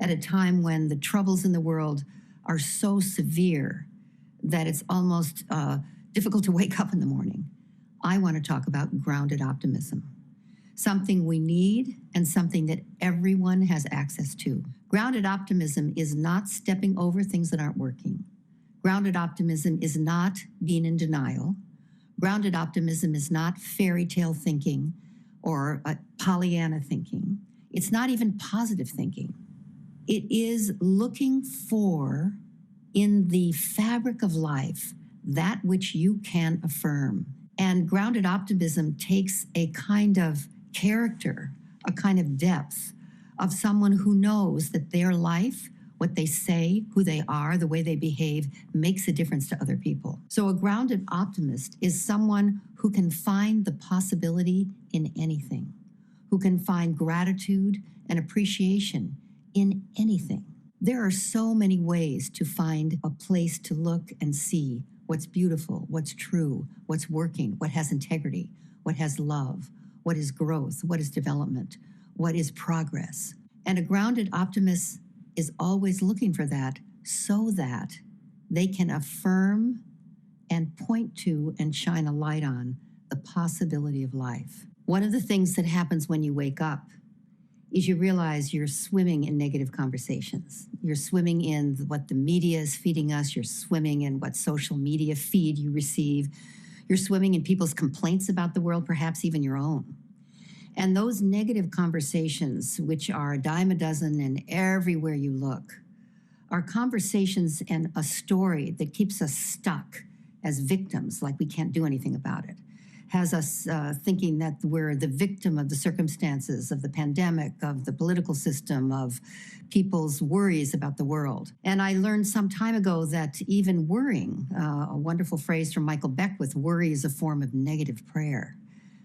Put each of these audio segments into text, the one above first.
at a time when the troubles in the world are so severe that it's almost difficult to wake up in the morning. I want to talk about grounded optimism, something we need and something that everyone has access to. Grounded optimism is not stepping over things that aren't working. Grounded optimism is not being in denial. Grounded optimism is not fairy tale thinking or Pollyanna thinking. It's not even positive thinking. It is looking for, in the fabric of life, that which you can affirm. And grounded optimism takes a kind of character, a kind of depth of someone who knows that their life, what they say, who they are, the way they behave, makes a difference to other people. So a grounded optimist is someone who can find the possibility in anything, who can find gratitude and appreciation in anything. There are so many ways to find a place to look and see what's beautiful, what's true, what's working, what has integrity, what has love, what is growth, what is development, what is progress. And a grounded optimist is always looking for that so that they can affirm and point to and shine a light on the possibility of life. One of the things that happens when you wake up is you realize you're swimming in negative conversations. You're swimming in what the media is feeding us. You're swimming in what social media feed you receive. You're swimming in people's complaints about the world, perhaps even your own. And those negative conversations, which are a dime a dozen and everywhere you look, are conversations and a story that keeps us stuck as victims, like we can't do anything about it. Has us thinking that we're the victim of the circumstances, of the pandemic, of the political system, of people's worries about the world. And I learned some time ago that even worrying, a wonderful phrase from Michael Beckwith, worry is a form of negative prayer.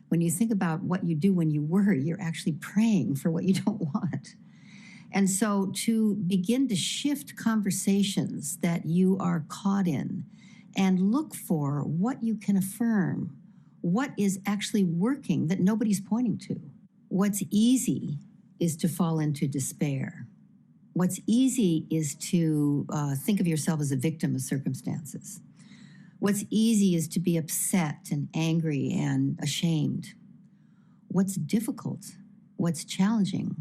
When you think about what you do when you worry, you're actually praying for what you don't want. And so to begin to shift conversations that you are caught in and look for what you can affirm, what is actually working that nobody's pointing to. What's easy is to fall into despair. What's easy is to think of yourself as a victim of circumstances. What's easy is to be upset and angry and ashamed. What's difficult, what's challenging,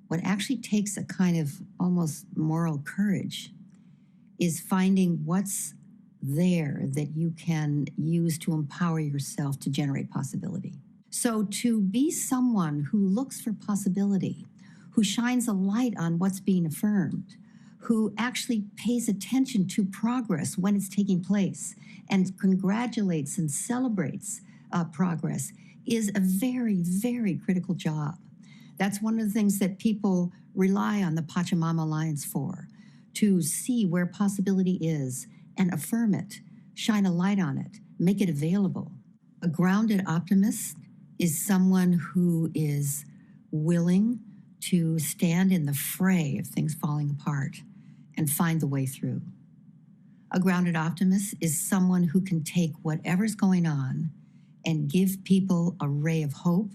what actually takes a kind of almost moral courage is finding what's there that you can use to empower yourself to generate possibility. So to be someone who looks for possibility, who shines a light on what's being affirmed, who actually pays attention to progress when it's taking place and congratulates and celebrates progress is a very, very critical job. That's one of the things that people rely on the Pachamama Alliance for, to see where possibility is and affirm it, shine a light on it, make it available. A grounded optimist is someone who is willing to stand in the fray of things falling apart and find the way through. A grounded optimist is someone who can take whatever's going on and give people a ray of hope,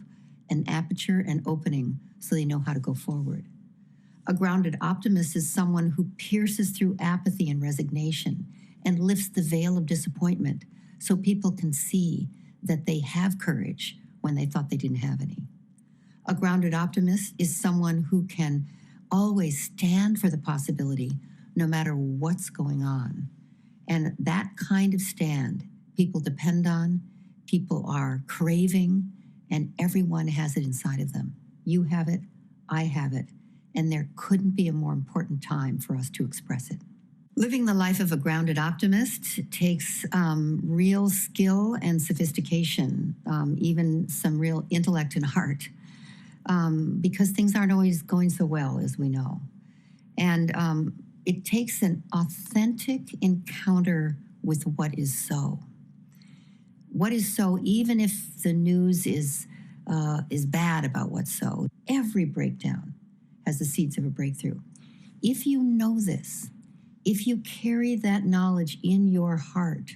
an aperture and opening so they know how to go forward. A grounded optimist is someone who pierces through apathy and resignation and lifts the veil of disappointment so people can see that they have courage when they thought they didn't have any. A grounded optimist is someone who can always stand for the possibility no matter what's going on. And that kind of stand, people depend on, people are craving, and everyone has it inside of them. You have it, I have it, and there couldn't be a more important time for us to express it. Living the life of a grounded optimist takes real skill and sophistication, even some real intellect and heart, because things aren't always going so well, as we know. And it takes an authentic encounter with what is so. What is so, even if the news is bad about what's so, every breakdown has the seeds of a breakthrough. If you know this, if you carry that knowledge in your heart,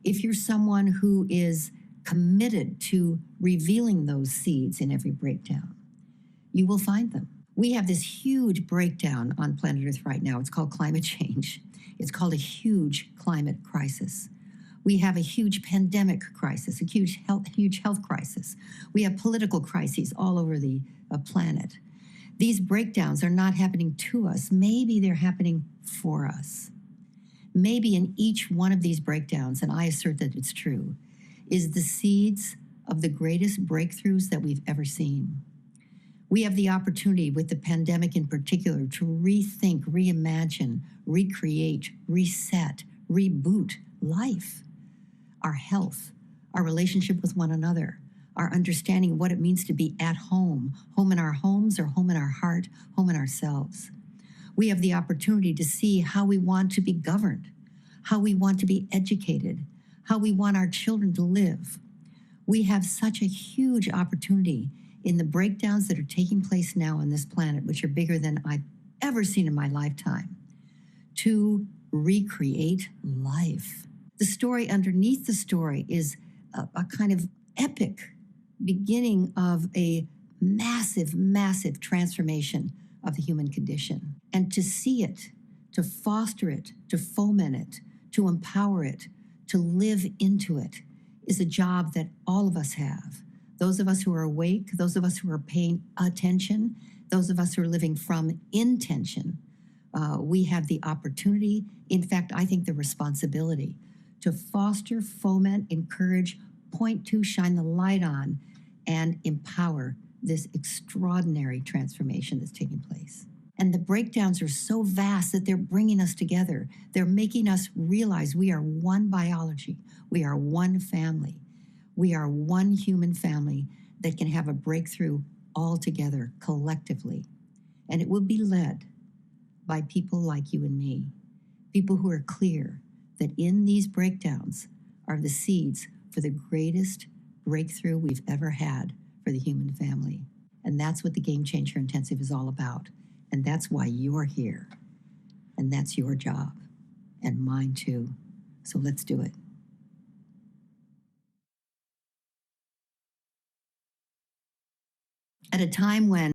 if you're someone who is committed to revealing those seeds in every breakdown, you will find them. We have this huge breakdown on planet Earth right now. It's called climate change. It's called a huge climate crisis. We have a huge pandemic crisis, a huge health crisis. We have political crises all over the planet. These breakdowns are not happening to us. Maybe they're happening for us. Maybe in each one of these breakdowns, and I assert that it's true, is the seeds of the greatest breakthroughs that we've ever seen. We have the opportunity with the pandemic in particular to rethink, reimagine, recreate, reset, reboot life, our health, our relationship with one another, our understanding of what it means to be at home, home in our homes or home in our heart, home in ourselves. We have the opportunity to see how we want to be governed, how we want to be educated, how we want our children to live. We have such a huge opportunity in the breakdowns that are taking place now on this planet, which are bigger than I've ever seen in my lifetime, to recreate life. The story underneath the story is a kind of epic beginning of a massive, massive transformation of the human condition. And to see it, to foster it, to foment it, to empower it, to live into it, is a job that all of us have. Those of us who are awake, those of us who are paying attention, those of us who are living from intention, we have the opportunity, in fact, I think the responsibility, to foster, foment, encourage, point to, shine the light on, and empower this extraordinary transformation that's taking place. And the breakdowns are so vast that they're bringing us together. They're making us realize we are one biology. We are one family. We are one human family that can have a breakthrough all together, collectively. And it will be led by people like you and me, people who are clear that in these breakdowns are the seeds for the greatest breakthrough we've ever had for the human family. And that's what the Game Changer Intensive is all about. And that's why you're here. And that's your job. And mine too. So let's do it. At a time when